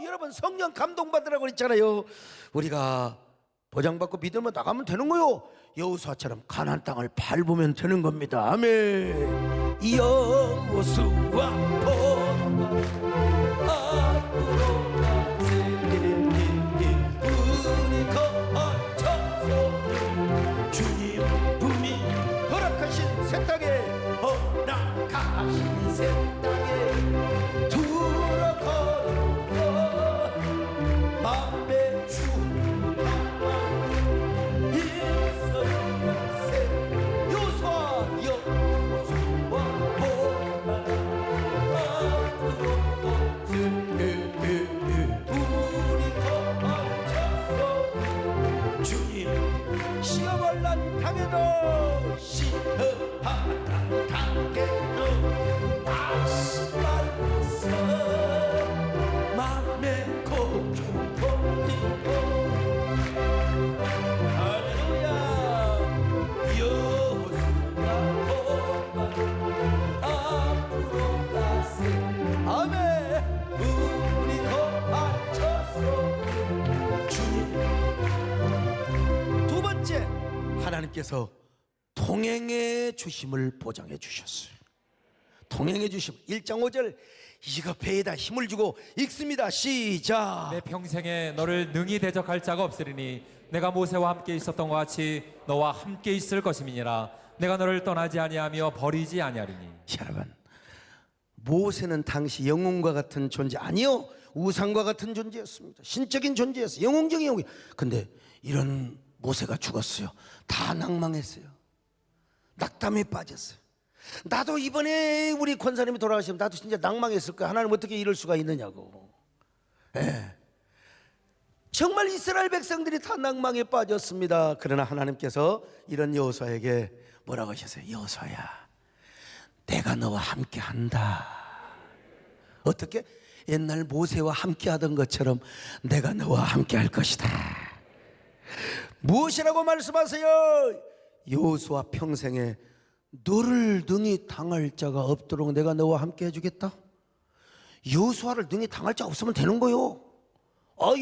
여러분 성령 감동받으라고 그랬잖아요. 우리가 보장받고 믿으면 나가면 되는 거요. 여호수아처럼 가나안 땅을 밟으면 되는 겁니다. 아멘. 여호수아 새 땅에 허락하신 새 땅에 들어가는 맘에 주가 있어세 여호수아 주님 시험을 난 당해도 시험하라 당해도 다시 말고서 맘에 고충 돌리고 할렐루야 여호수아 앞으로 가세 아멘 우리 더 맞춰서 주님. 두 번째 하나님께서 동행해 주심을 보장해 주셨어요. 동행해 주심 1장 5절 이거 배에다 힘을 주고 읽습니다. 시작. 내 평생에 너를 능히 대적할 자가 없으리니 내가 모세와 함께 있었던 것 같이 너와 함께 있을 것임이니라. 내가 너를 떠나지 아니하며 버리지 아니하리니. 여러분 모세는 당시 영웅과 같은 존재 아니요 우상과 같은 존재였습니다. 신적인 존재였어요. 영웅적인 영웅. 근데 이런 모세가 죽었어요. 다 낭망했어요. 낙담에 빠졌어요. 나도 이번에 우리 권사님이 돌아가시면 나도 진짜 낭망했을 거야. 하나님 어떻게 이럴 수가 있느냐고. 정말 이스라엘 백성들이 다 낭망에 빠졌습니다. 그러나 하나님께서 이런 여호수아에게 뭐라고 하셨어요? 여호수아야 내가 너와 함께 한다. 어떻게? 옛날 모세와 함께 하던 것처럼 내가 너와 함께 할 것이다. 무엇이라고 말씀하세요? 여호수아 평생에 너를 능히 당할 자가 없도록 내가 너와 함께 해주겠다. 여호수아를 능히 당할 자 없으면 되는 거요.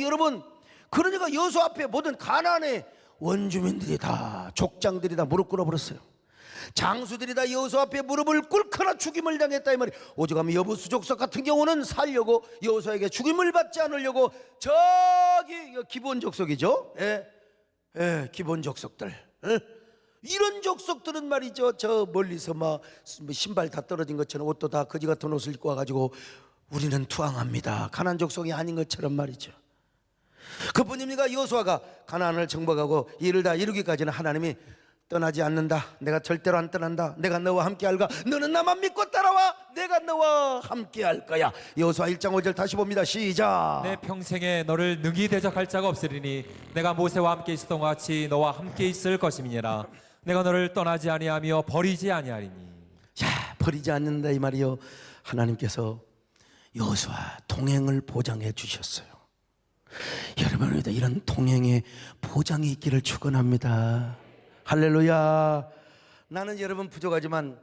여러분 그러니까 여호수아 앞에 모든 가나안의 원주민들이 다 족장들이 다 무릎 꿇어버렸어요. 장수들이 다 여호수아 앞에 무릎을 꿇거나 죽임을 당했다 이 말이. 오죽하면 여부수 족속 같은 경우는 살려고 여호수아에게 죽임을 받지 않으려고 저기 기본 족속이죠. 기본 족속들. 이런 족속들은 말이죠 저 멀리서 막 신발 다 떨어진 것처럼 옷도 다 거지 같은 옷을 입고 와가지고 우리는 투항합니다. 가나안 족속이 아닌 것처럼 말이죠. 그뿐입니까? 여호수아가 가나안을 정복하고 이를 다 이루기까지는 하나님이 떠나지 않는다. 내가 절대로 안 떠난다. 내가 너와 함께 할까? 너는 나만 믿고 따라와. 내가 너와 함께 할 거야. 여호수아 1장 5절 다시 봅니다. 시작. 내 평생에 너를 능히 대적할 자가 없으리니 내가 모세와 함께 있었던 것 같이 너와 함께 있을 것임이니라. 내가 너를 떠나지 아니하며 버리지 아니하리니. 자, 버리지 않는다 이 말이요. 하나님께서 여호수아 동행을 보장해 주셨어요. 여러분들 이런 동행의 보장이 있기를 축원합니다. 할렐루야. 나는 여러분 부족하지만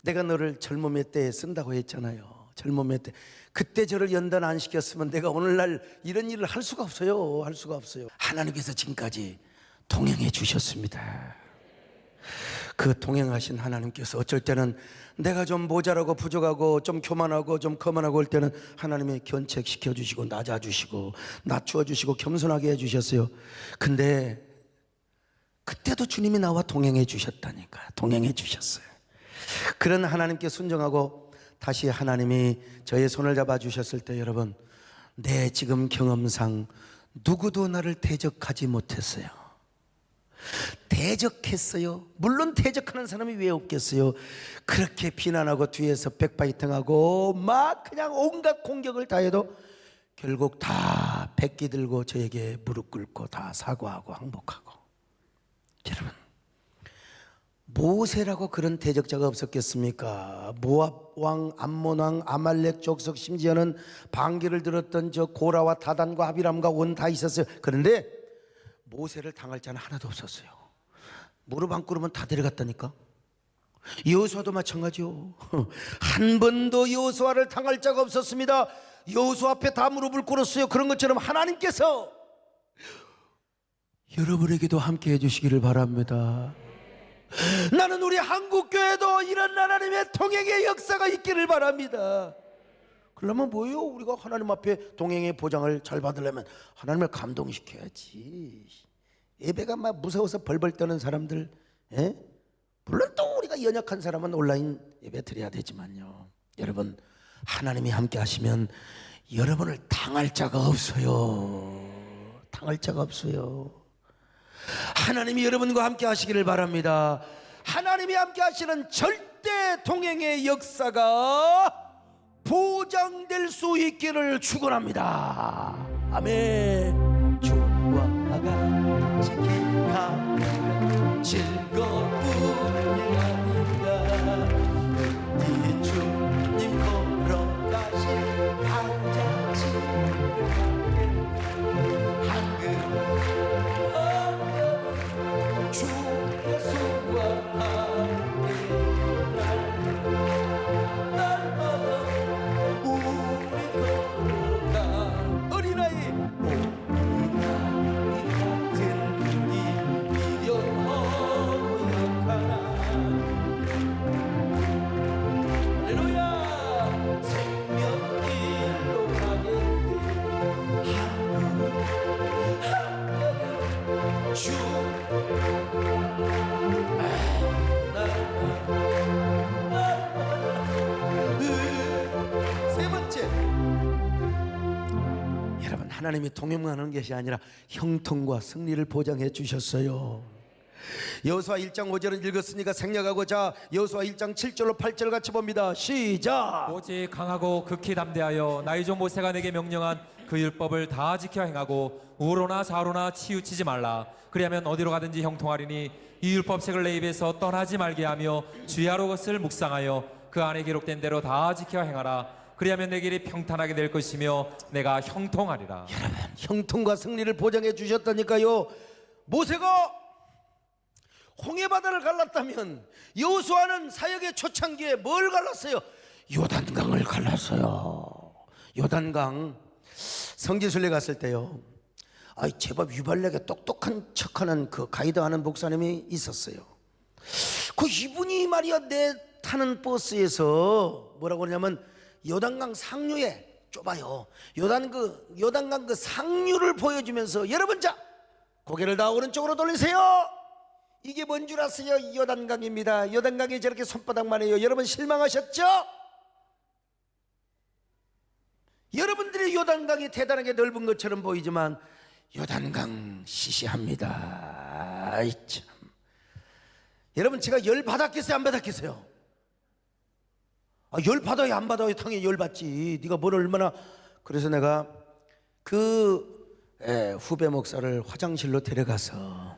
내가 너를 젊음의 때에 쓴다고 했잖아요. 젊음의 때 그때 저를 연단 안 시켰으면 내가 오늘날 이런 일을 할 수가 없어요. 할 수가 없어요. 하나님께서 지금까지 동행해 주셨습니다. 그 동행하신 하나님께서 어쩔 때는 내가 좀 모자라고 부족하고 좀 교만하고 좀 거만하고 할 때는 하나님이 견책시켜 주시고 낮아주시고 낮추어 주시고 겸손하게 해주셨어요. 근데 그때도 주님이 나와 동행해 주셨다니까. 동행해 주셨어요. 그런 하나님께 순종하고 다시 하나님이 저의 손을 잡아 주셨을 때 여러분, 내 지금 경험상 누구도 나를 대적하지 못했어요. 대적했어요. 물론 대적하는 사람이 왜 없겠어요. 그렇게 비난하고 뒤에서 백파이팅하고 막 그냥 온갖 공격을 다 해도 결국 다 백기 들고 저에게 무릎 꿇고 다 사과하고 항복하고. 여러분, 모세라고 그런 대적자가 없었겠습니까? 모압 왕, 암몬 왕, 아말렉 족속, 심지어는 반기를 들었던 저 고라와 다단과 아비람과 온 다 있었어요. 그런데 모세를 당할 자는 하나도 없었어요. 무릎 안 꿇으면 다 데려갔다니까. 여호수아도 마찬가지요. 한 번도 여호수아를 당할 자가 없었습니다. 여호수아 앞에 다 무릎을 꿇었어요. 그런 것처럼 하나님께서 여러분에게도 함께 해주시기를 바랍니다. 나는 우리 한국교회도 이런 하나님의 동행의 역사가 있기를 바랍니다. 그러면 뭐예요? 우리가 하나님 앞에 동행의 보장을 잘 받으려면 하나님을 감동시켜야지. 예배가 막 무서워서 벌벌 떠는 사람들, 물론 또 우리가 연약한 사람은 온라인 예배 드려야 되지만요. 여러분, 하나님이 함께 하시면 여러분을 당할 자가 없어요. 당할 자가 없어요. 하나님이 여러분과 함께 하시기를 바랍니다. 하나님이 함께 하시는 절대 동행의 역사가 보장될 수 있기를 축원합니다. 아멘. 주와 같이 가면 즐거운 여행입니다. 이 주님 걸어가신 한자치 주 예수와 함께 날마다 우리 걸어가 어린아이 같은 분이 미련하고 약하나 할렐루야 생명길로 가겠네 한국 주 세 번째, 여러분 하나님이 동행하는 것이 아니라 형통과 승리를 보장해 주셨어요. 여호수아 1장 5절은 읽었으니까 생략하고 자 여호수아 1장 7절로 8절 같이 봅니다. 시작. 오직 강하고 극히 담대하여 나의 종 모세가 내게 명령한 그 율법을 다 지켜 행하고 우로나 좌로나 치우치지 말라. 그리하면 어디로 가든지 형통하리니 이 율법책을 내 입에서 떠나지 말게 하며 주야로 것을 묵상하여 그 안에 기록된 대로 다 지켜 행하라. 그리하면 내 길이 평탄하게 될 것이며 내가 형통하리라. 여러분 형통과 승리를 보장해 주셨다니까요. 모세가 홍해바다를 갈랐다면 여호수아는 사역의 초창기에 뭘 갈랐어요? 요단강을 갈랐어요. 요단강 성지순례 갔을 때요, 제법 유발나게 똑똑한 척하는 그 가이드하는 목사님이 있었어요. 그 이분이 말이야 내 타는 버스에서 뭐라고 그러냐면 요단강 상류에 좁아요. 요단강 그 상류를 보여주면서 여러분 자 고개를 다 오른쪽으로 돌리세요. 이게 뭔 줄 아세요? 요단강입니다. 요단강이 저렇게 손바닥만 해요. 여러분 실망하셨죠? 여러분들이 요단강이 대단하게 넓은 것처럼 보이지만 요단강 시시합니다. 아이 참 여러분 제가 열 받았겠어요 안 받았겠어요? 열 받아요 안 받아요? 당연히 열 받지. 네가 뭘 얼마나. 그래서 내가 후배 목사를 화장실로 데려가서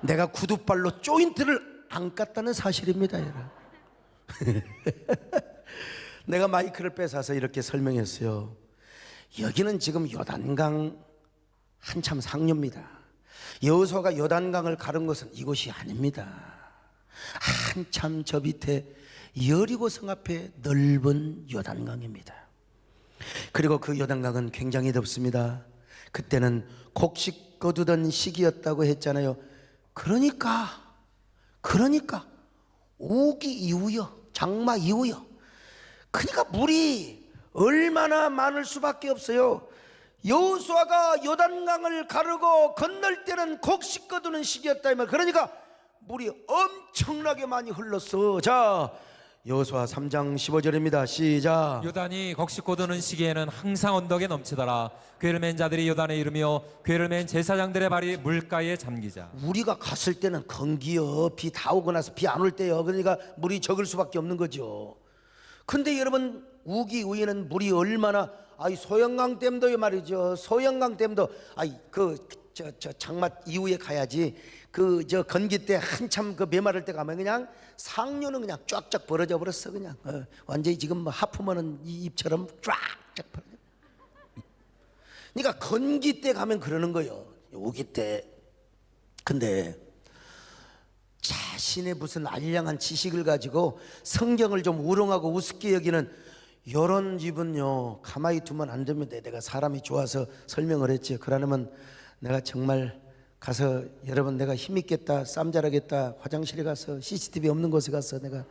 내가 구두발로 조인트를 안 깠다는 사실입니다 여러분. 내가 마이크를 뺏어서 이렇게 설명했어요. 여기는 지금 요단강 한참 상류입니다. 여호수아가 요단강을 가른 것은 이곳이 아닙니다. 한참 저 밑에 여리고 성 앞에 넓은 요단강입니다. 그리고 그 요단강은 굉장히 덥습니다. 그때는 곡식 거두던 시기였다고 했잖아요. 그러니까 우기 이후요, 장마 이후요. 그러니까 물이 얼마나 많을 수밖에 없어요. 여호수아가 요단강을 가르고 건널 때는 곡식 거두는 시기였다 이 말. 그러니까 물이 엄청나게 많이 흘렀어. 자, 여호수아 3장 15절입니다. 시작. 요단이 곡식 거두는 시기에는 항상 언덕에 넘치더라. 궤를 맨 자들이 요단에 이르며 궤를 맨 제사장들의 발이 물가에 잠기자. 우리가 갔을 때는 건기요, 비 다 오고 나서 비 안 올 때요. 그러니까 물이 적을 수밖에 없는 거죠. 근데 여러분 우기 위에는 물이 얼마나, 소영강 댐도요 말이죠. 소영강 댐도 장마 이후에 가야지. 건기 때 한참 메마를 때 가면 그냥 상류는 그냥 쫙쫙 벌어져 버렸어. 그냥 완전히 지금 뭐 하프먼은 이 입처럼 쫙쫙 벌어져. 그러니까 건기 때 가면 그러는 거예요. 우기 때. 근데 자신의 무슨 알량한 지식을 가지고 성경을 좀 우롱하고 우습게 여기는 요런 집은요 가만히 두면 안 됩니다. 내가 사람이 좋아서 설명을 했지. 그러려면 내가 정말 가서 여러분 내가 힘있겠다, 쌈 잘하겠다, 화장실에 가서 CCTV 없는 곳에 가서 내가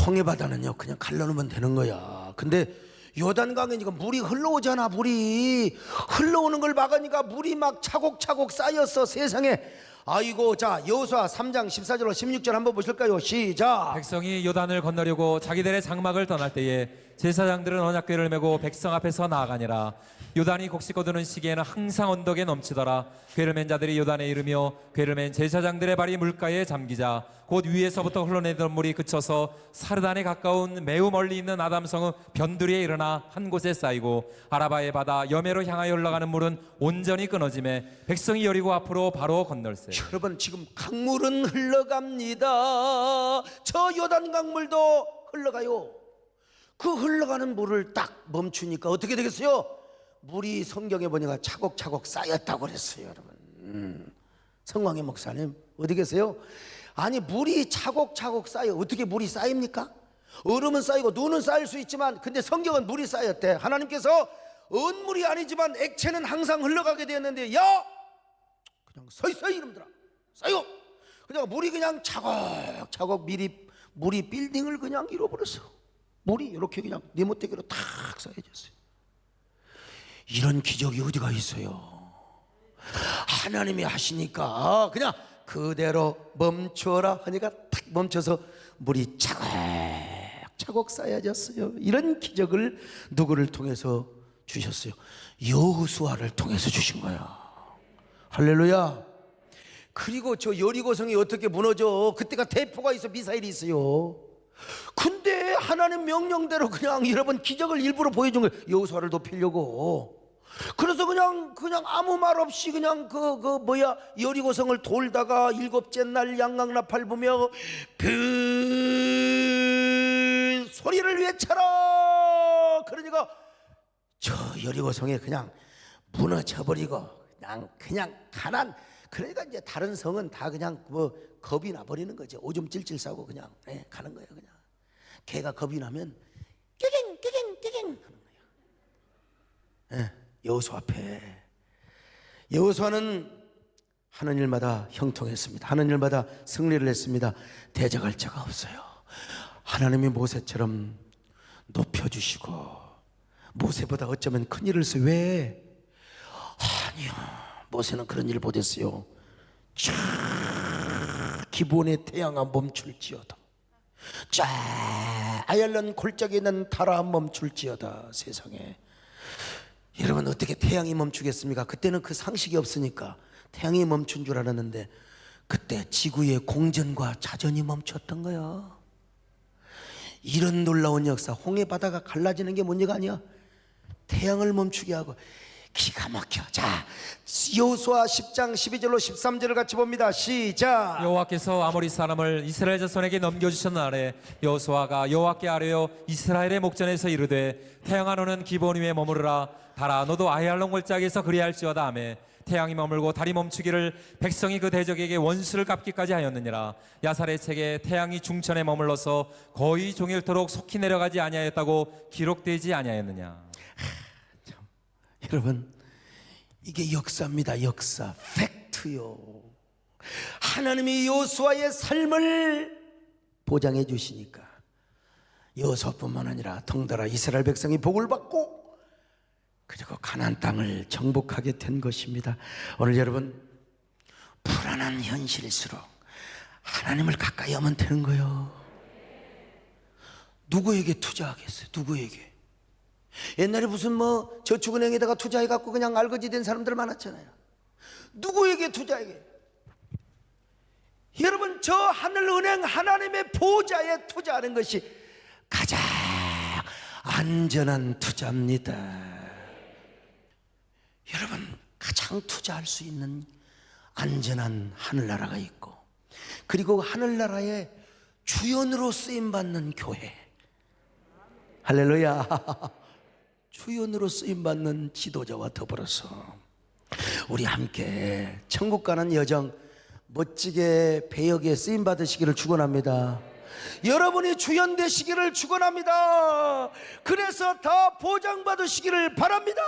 홍해바다는요 그냥 갈라놓으면 되는 거야. 근데 요단강이니까 물이 흘러오잖아. 물이 흘러오는 걸 막으니까 물이 막 차곡차곡 쌓였어 세상에. 아이고. 자, 여호수아 3장 14절로 16절 한번 보실까요? 시작. 백성이 요단을 건너려고 자기들의 장막을 떠날 때에 제사장들은 언약궤를 메고 백성 앞에서 나아가니라. 요단이 곡식 거두는 시기에는 항상 언덕에 넘치더라. 궤를 맨 자들이 요단에 이르며 궤를 맨 제사장들의 발이 물가에 잠기자 곧 위에서부터 흘러내던 물이 그쳐서 사르단에 가까운 매우 멀리 있는 아담성의 변두리에 일어나 한 곳에 쌓이고 아라바의 바다 여매로 향하여 흘러가는 물은 온전히 끊어지매 백성이 여리고 앞으로 바로 건널세. 여러분 지금 강물은 흘러갑니다. 저 요단강 물도 흘러가요. 그 흘러가는 물을 딱 멈추니까 어떻게 되겠어요? 물이 성경에 보니까 차곡차곡 쌓였다고 그랬어요. 여러분 성광희 목사님 어디 계세요? 아니 물이 차곡차곡 쌓여. 어떻게 물이 쌓입니까? 얼음은 쌓이고 눈은 쌓일 수 있지만 근데 성경은 물이 쌓였대. 하나님께서 언물이 아니지만 액체는 항상 흘러가게 되었는데 야 그냥 서있어 이놈들아 쌓여. 그냥 물이 그냥 차곡차곡 물이 빌딩을 그냥 이뤄버렸어. 물이 이렇게 그냥 네모떼기로 탁 쌓여졌어요. 이런 기적이 어디가 있어요? 하나님이 하시니까 그냥 그대로 멈춰라 하니까 탁 멈춰서 물이 차곡차곡 쌓여졌어요. 이런 기적을 누구를 통해서 주셨어요? 여호수아를 통해서 주신 거야. 할렐루야. 그리고 저 여리고성이 어떻게 무너져? 그때가 대포가 있어, 미사일이 있어요. 근데 하나님 명령대로 그냥 여러분 기적을 일부러 보여준 거예요. 여호수아를 높이려고. 그래서 그냥 아무 말 없이 그냥 여리고성을 돌다가 일곱째 날 양강나팔 부며 그 소리를 외쳐라. 그러니까 저 여리고성에 그냥 무너져버리고 그냥 가난. 그러니까 이제 다른 성은 다 그냥 겁이 나버리는 거죠. 오줌 찔찔 싸고 그냥 가는 거예요. 그냥 개가 겁이 나면 끼깅 하는 거예요. 여호수아 앞에 여호수아는 하는 일마다 형통했습니다. 하는 일마다 승리를 했습니다. 대적할 자가 없어요. 하나님이 모세처럼 높여주시고 모세보다 어쩌면 큰 일을 했어요. 왜? 아니요, 모세는 그런 일을 못했어요. 저 기본의 태양아 멈출지어다. 자 아얄란 골짜기에 있는 달아 멈출지어다. 세상에 여러분 어떻게 태양이 멈추겠습니까? 그때는 그 상식이 없으니까 태양이 멈춘 줄 알았는데 그때 지구의 공전과 자전이 멈췄던 거야. 이런 놀라운 역사, 홍해 바다가 갈라지는 게 문제가 아니야. 태양을 멈추게 하고. 기가 막혀. 자, 여호수아 10장 12절로 13절을 같이 봅니다. 시작. 여호와께서 아모리 사람을 이스라엘 자손에게 넘겨주신 날에 여호수아가 여호와께 아뢰어 이스라엘의 목전에서 이르되 태양아 너는 기본 위에 머무르라. 달아 너도 아얄론 골짜기에서 그리할지어다 하매 태양이 머물고 달이 멈추기를 백성이 그 대적에게 원수를 갚기까지 하였느니라. 야살의 책에 태양이 중천에 머물러서 거의 종일토록 속히 내려가지 아니하였다고 기록되지 아니하였느냐. 여러분, 이게 역사입니다. 역사, 팩트요. 하나님이 여호수아의 삶을 보장해 주시니까 여호수아뿐만 아니라 덩달아 이스라엘 백성이 복을 받고 그리고 가나안 땅을 정복하게 된 것입니다. 오늘 여러분, 불안한 현실일수록 하나님을 가까이 하면 되는 거예요. 누구에게 투자하겠어요? 누구에게? 옛날에 무슨 뭐 저축은행에다가 투자해갖고 그냥 알거지 된 사람들 많았잖아요. 누구에게 투자하게? 여러분, 저 하늘은행 하나님의 보좌에 투자하는 것이 가장 안전한 투자입니다. 여러분, 가장 투자할 수 있는 안전한 하늘나라가 있고, 그리고 하늘나라의 주연으로 쓰임받는 교회, 할렐루야, 주연으로 쓰임받는 지도자와 더불어서 우리 함께 천국 가는 여정 멋지게 배역에 쓰임받으시기를 축원합니다. 여러분이 주연 되시기를 축원합니다. 그래서 다 보장받으시기를 바랍니다.